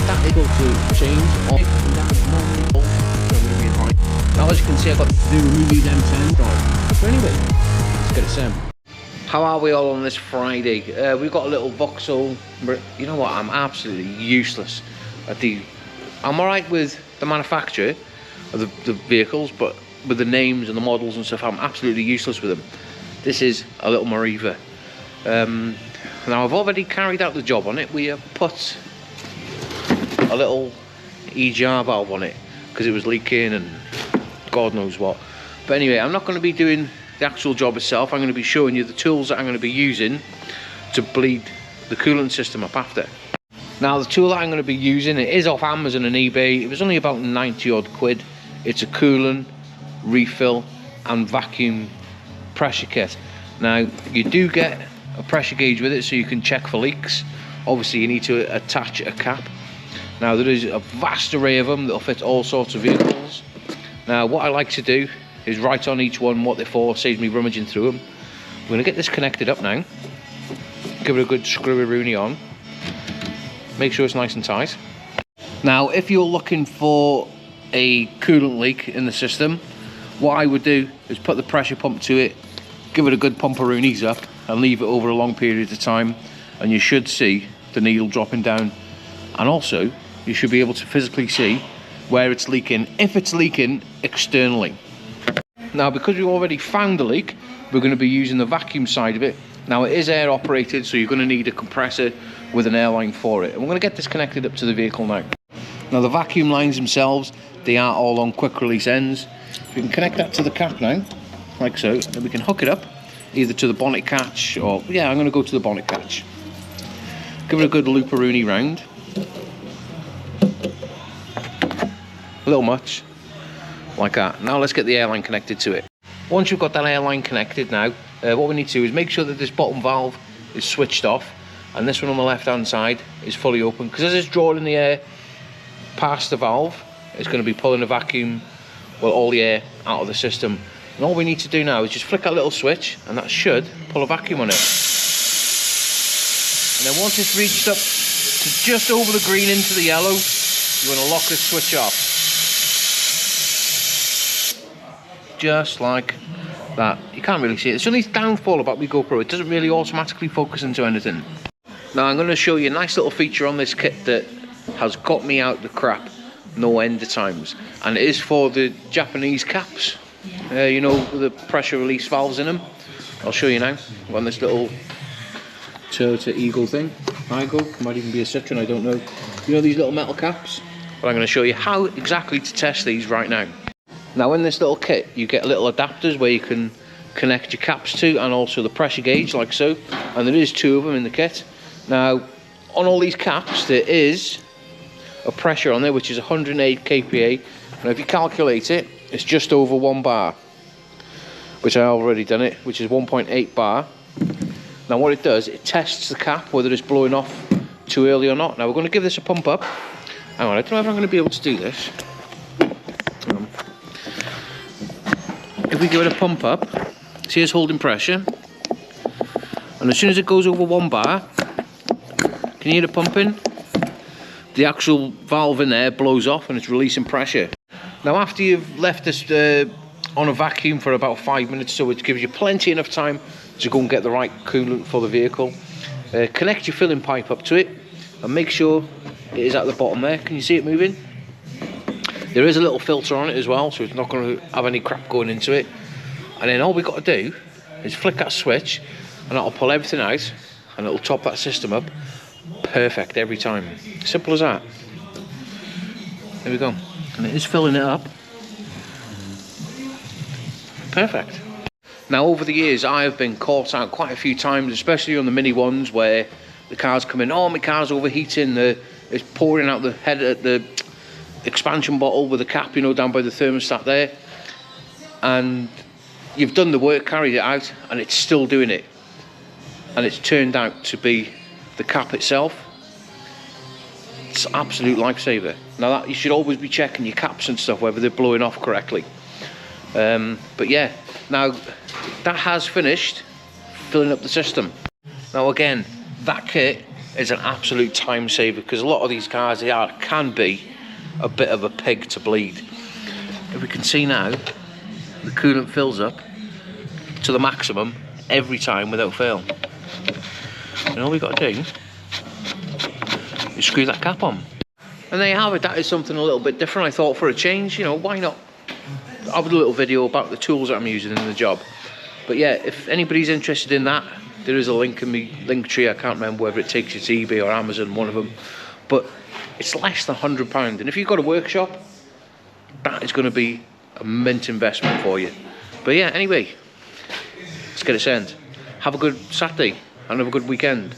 that able to change on now. As you can see, I've got to remove these M10. So anyway, let's get it set. How are we all on this Friday? We've got a little Vauxhall. You know what? I'm absolutely useless at the. I'm alright with the manufacturer of the vehicles, but with the names and the models and stuff, I'm absolutely useless with them. This is a little Mariva. Now I've already carried out the job on it. We have put a little EGR valve on it because it was leaking and God knows what. But anyway, I'm not going to be doing the actual job itself. I'm going to be showing you the tools that I'm going to be using to bleed the coolant system up after. Now the tool that I'm going to be using, it is off Amazon and eBay. It was only about 90 odd quid. It's a coolant refill and vacuum pressure kit. Now you do get a pressure gauge with it so you can check for leaks. Obviously you need to attach a cap. Now there is a vast array of them that'll fit all sorts of vehicles. Now what I like to do is write on each one what they're for, saves me rummaging through them. I'm going to get this connected up now, give it a good screw-a-rooney on, make sure it's nice and tight. Now if you're looking for a coolant leak in the system, what I would do is put the pressure pump to it, give it a good pump-a-roonies up and leave it over a long period of time, and you should see the needle dropping down, and also you should be able to physically see where it's leaking, if it's leaking externally. Now because we've already found the leak, we're going to be using the vacuum side of it. Now it is air operated, so you're going to need a compressor with an air line for it, and we're going to get this connected up to the vehicle now. Now the vacuum lines themselves, they are all on quick release ends. We can connect that to the cap now, like so, and we can hook it up either to the bonnet catch, or yeah, I'm going to go to the bonnet catch. Give it a good loop-a-rooney round. A little much, like that. Now let's get the airline connected to it. Once you've got that airline connected now, what we need to do is make sure that this bottom valve is switched off, and this one on the left hand side is fully open, because as it's drawing the air past the valve, it's going to be pulling the vacuum, well, all the air out of the system. And all we need to do now is just flick that little switch, and that should pull a vacuum on it. And then once it's reached up to just over the green into the yellow, you want to lock this switch off. Just like that. You can't really see it. It's only downfall about my GoPro, it doesn't really automatically focus into anything. Now I'm going to show you a nice little feature on this kit that has got me out the crap no end of times, and it is for the Japanese caps. You know, the pressure release valves in them. I'll show you now. I'm on this little Toyota Eagle thing. Eagle, might even be a Citroen, I don't know. You know these little metal caps? But I'm going to show you how exactly to test these right now. Now in this little kit you get little adapters where you can connect your caps to, and also the pressure gauge like so, and there is two of them in the kit. Now on all these caps there is a pressure on there which is 108 kPa. Now if you calculate it, it's just over 1 bar, which I already done it, which is 1.8 bar. Now what it does, it tests the cap whether it's blowing off too early or not. Now we're going to give this a pump up. Hang on, I don't know if I'm going to be able to do this. If we give it a pump up, see it's holding pressure, and as soon as it goes over 1 bar, can you hear the pumping? The actual valve in there blows off and it's releasing pressure. Now after you've left this on a vacuum for about 5 minutes, so it gives you plenty enough time to go and get the right coolant for the vehicle, connect your filling pipe up to it and make sure it is at the bottom there. Can you see it moving? There is a little filter on it as well, so it's not going to have any crap going into it. And then all we've got to do is flick that switch and that'll pull everything out and it'll top that system up. Perfect every time. Simple as that. There we go. And it is filling it up. Perfect. Now over the years I have been caught out quite a few times, especially on the mini ones where the cars come in, oh my car's overheating, it's pouring out the head at the expansion bottle with the cap, you know, down by the thermostat there, and you've done the work, carried it out, and it's still doing it, and it's turned out to be the cap itself. It's an absolute lifesaver. Now that you should always be checking your caps and stuff whether they're blowing off correctly. But yeah, now that has finished filling up the system. Now again, that kit is an absolute time saver, because a lot of these cars, can be a bit of a pig to bleed. If we can see now, the coolant fills up to the maximum every time without fail. And all we've got to do is screw that cap on. And there you have it. That is something a little bit different. I thought, for a change, you know, why not have a little video about the tools that I'm using in the job. But yeah, if anybody's interested in that, there is a link in my link tree. I can't remember whether it takes you to eBay or Amazon, one of them. But it's less than £100. And if you've got a workshop, that is going to be a mint investment for you. But yeah, anyway, let's get it sent. Have a good Saturday and have a good weekend.